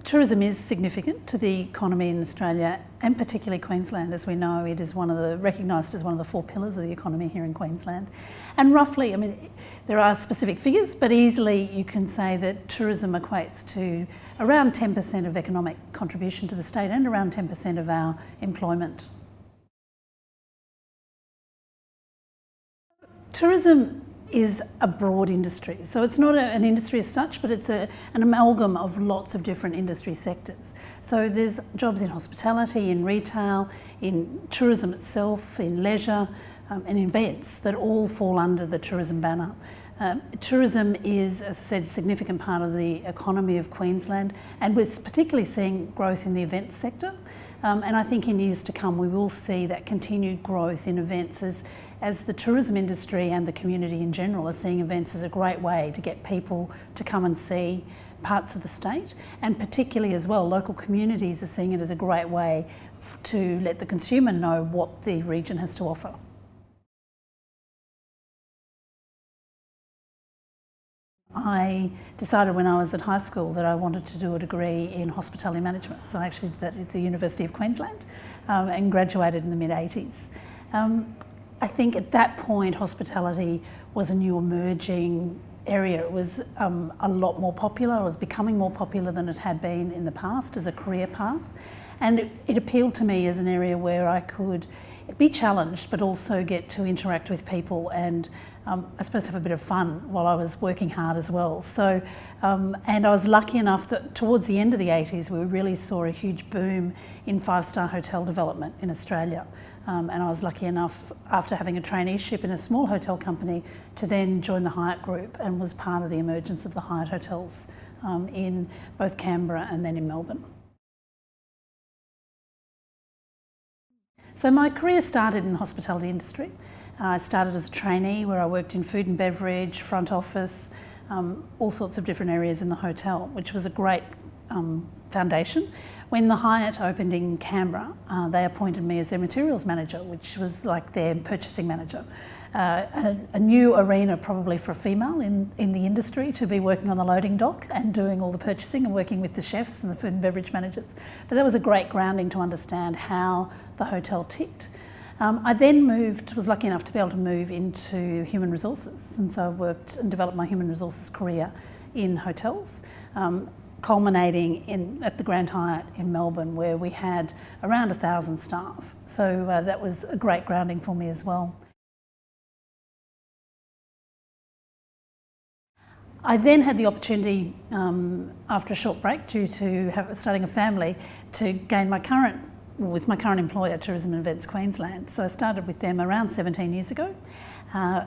Tourism is significant to the economy in Australia, and particularly Queensland. As we know, it is recognised as one of the 4 pillars of the economy here in Queensland. And roughly, I mean, there are specific figures, but easily you can say that tourism equates to around 10% of economic contribution to the state and around 10% of our employment. Tourism is a broad industry. So it's not an industry as such, but it's an amalgam of lots of different industry sectors. So there's jobs in hospitality, in retail, in tourism itself, in leisure, and events that all fall under the tourism banner. Tourism is, as I said, a significant part of the economy of Queensland, and we're particularly seeing growth in the events sector. And I think in years to come we will see that continued growth in events as the tourism industry and the community in general are seeing events as a great way to get people to come and see parts of the state, and particularly as well local communities are seeing it as a great way to let the consumer know what the region has to offer. I decided when I was at high school that I wanted to do a degree in hospitality management. So I actually did that at the University of Queensland and graduated in the mid-80s. I think at that point hospitality was a new emerging area. It was a lot more popular. It was becoming more popular than it had been in the past as a career path. And it appealed to me as an area where I could be challenged but also get to interact with people and I suppose have a bit of fun while I was working hard as well. So, and I was lucky enough that towards the end of the 80s we really saw a huge boom in 5-star hotel development in Australia. And I was lucky enough, after having a traineeship in a small hotel company, to then join the Hyatt Group and was part of the emergence of the Hyatt hotels in both Canberra and then in Melbourne. So my career started in the hospitality industry. I started as a trainee where I worked in food and beverage, front office, all sorts of different areas in the hotel, which was a great foundation. When the Hyatt opened in Canberra, they appointed me as their materials manager, which was like their purchasing manager. A new arena probably for a female in the industry to be working on the loading dock and doing all the purchasing and working with the chefs and the food and beverage managers. But that was a great grounding to understand how the hotel ticked. I then was lucky enough to be able to move into human resources, and so I worked and developed my human resources career in hotels, culminating at the Grand Hyatt in Melbourne, where we had around 1,000 staff. So that was a great grounding for me as well. I then had the opportunity, after a short break due to starting a family, to gain with my current employer, Tourism and Events Queensland. So I started with them around 17 years ago,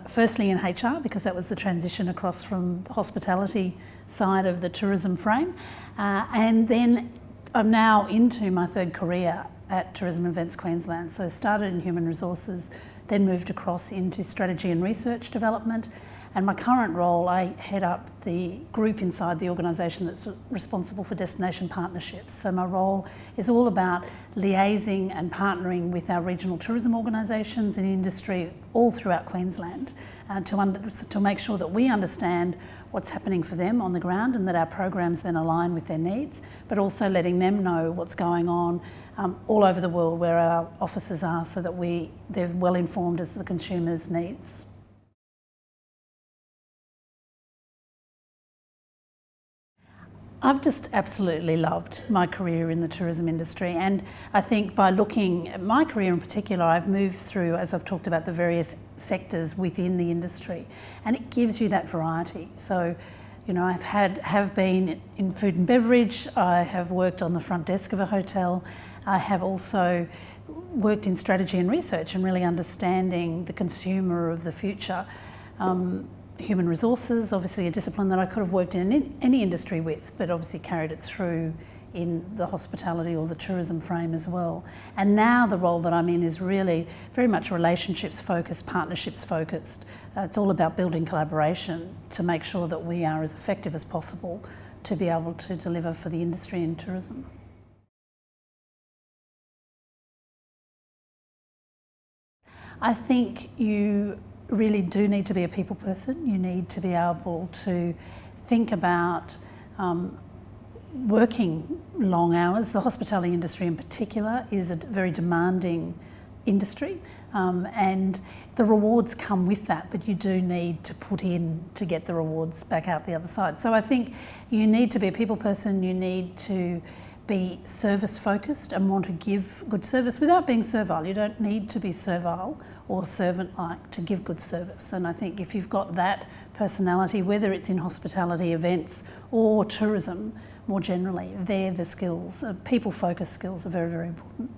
firstly in HR, because that was the transition across from the hospitality side of the tourism frame. And then I'm now into my 3rd career at Tourism and Events Queensland. So I started in human resources, then moved across into strategy and research development. And my current role, I head up the group inside the organisation that's responsible for destination partnerships. So my role is all about liaising and partnering with our regional tourism organisations and industry all throughout Queensland to make sure that we understand what's happening for them on the ground and that our programs then align with their needs, but also letting them know what's going on all over the world where our offices are, so that they're well informed as the consumers' needs. I've just absolutely loved my career in the tourism industry, and I think by looking at my career in particular, I've moved through, as I've talked about, the various sectors within the industry, and it gives you that variety. So, you know, have been in food and beverage, I have worked on the front desk of a hotel, I have also worked in strategy and research and really understanding the consumer of the future. Human resources, obviously a discipline that I could have worked in any industry with, but obviously carried it through in the hospitality or the tourism frame as well. And now the role that I'm in is really very much relationships focused, partnerships focused. It's all about building collaboration to make sure that we are as effective as possible to be able to deliver for the industry and tourism. I think you really do need to be a people person. You need to be able to think about working long hours. The hospitality industry in particular is a very demanding industry, and the rewards come with that, but you do need to put in to get the rewards back out the other side. So I think you need to be a people person, you need to be service focused and want to give good service without being servile. You don't need to be servile or servant-like to give good service. And I think if you've got that personality, whether it's in hospitality, events or tourism more generally, they're the skills. People-focused skills are very, very important.